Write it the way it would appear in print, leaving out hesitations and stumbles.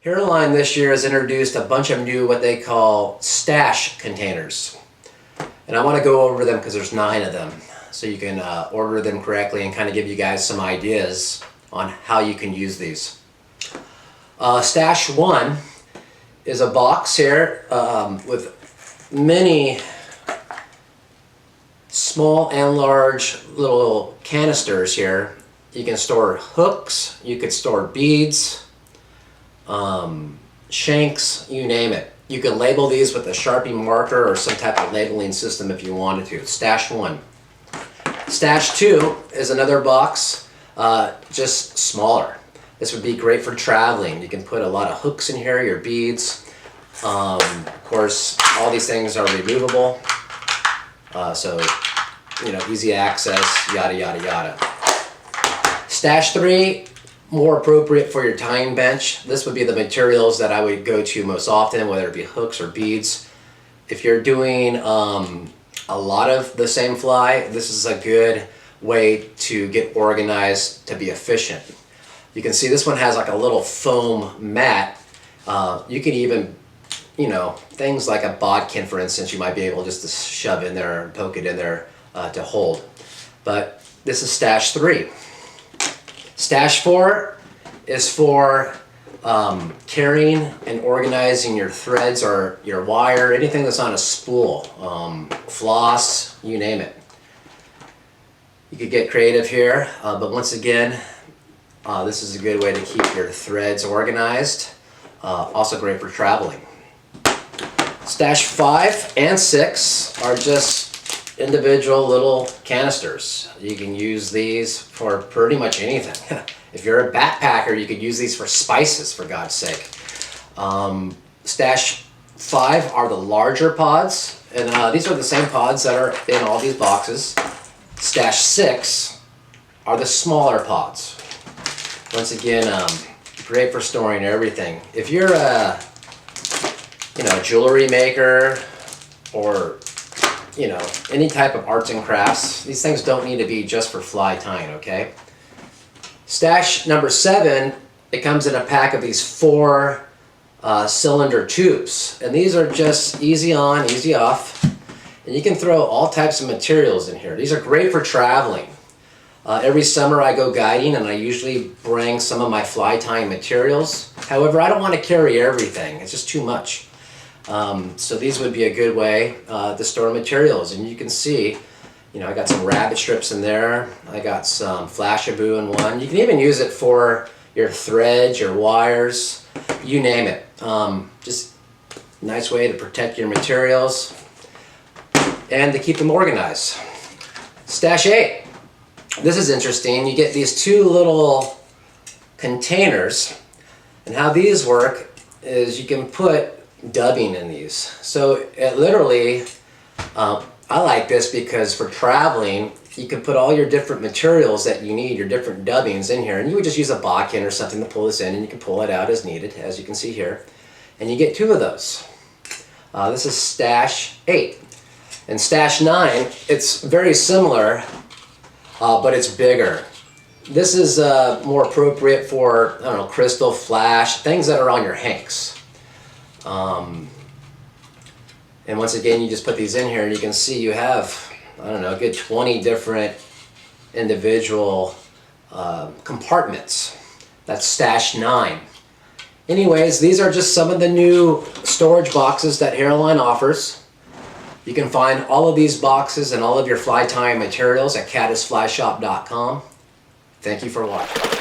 Hareline this year has introduced a bunch of new what they call stash containers. And I want to go over them because there's 9 of them. So you can order them correctly and kind of give you guys some ideas on how you can use these. Stash 1 is a box here with many small and large little canisters here. You can store hooks, you could store beads, shanks, you name it. You can label these with a Sharpie marker or some type of labeling system if you wanted to. Stash 1. Stash 2 is another box, just smaller. This would be great for traveling. You can put a lot of hooks in here, your beads. Of course, all these things are removable. So, you know, easy access, yada, yada, yada. Stash 3, more appropriate for your tying bench. This would be the materials that I would go to most often, whether it be hooks or beads. If you're doing a lot of the same fly, this is a good way to get organized to be efficient. You can see this one has like a little foam mat. You can even, you know, things like a bodkin, for instance, you might be able just to shove in there and poke it in there to hold. But this is stash 3. Stash 4 is for carrying and organizing your threads or your wire, anything that's on a spool, floss, you name it. You could get creative here, but once again, this is a good way to keep your threads organized. Also great for traveling. Stash 5 and 6 are just individual little canisters. You can use these for pretty much anything. If you're a backpacker, you could use these for spices, for God's sake. Stash 5 are the larger pods, and these are the same pods that are in all these boxes. Stash 6 are the smaller pods. Once again, great for storing everything. If you're a jewelry maker or any type of arts and crafts, these things don't need to be just for fly tying, okay? Stash number 7, it comes in a pack of these 4 cylinder tubes, and these are just easy on, easy off, and you can throw all types of materials in here. These are great for traveling. Every summer I go guiding and I usually bring some of my fly tying materials. However, I don't want to carry everything, it's just too much. So these would be a good way to store materials, and you can see, I got some rabbit strips in there. I got some Flashabou in one. You can even use it for your threads, your wires, you name it. Just a nice way to protect your materials and to keep them organized. Stash 8. This is interesting. You get these 2 little containers, and how these work is you can put dubbing in these. So it literally, I like this because for traveling, you can put all your different materials that you need, your different dubbings in here, and you would just use a bodkin or something to pull this in, and you can pull it out as needed, as you can see here. And you get 2 of those. This is Stash 8. And Stash 9, it's very similar, but it's bigger. This is more appropriate for, crystal, flash, things that are on your hanks. And once again, you just put these in here and you can see you have, a good 20 different individual compartments. That's Stash 9. Anyways, these are just some of the new storage boxes that Hareline offers. You can find all of these boxes and all of your fly tying materials at caddisflyshop.com. Thank you for watching.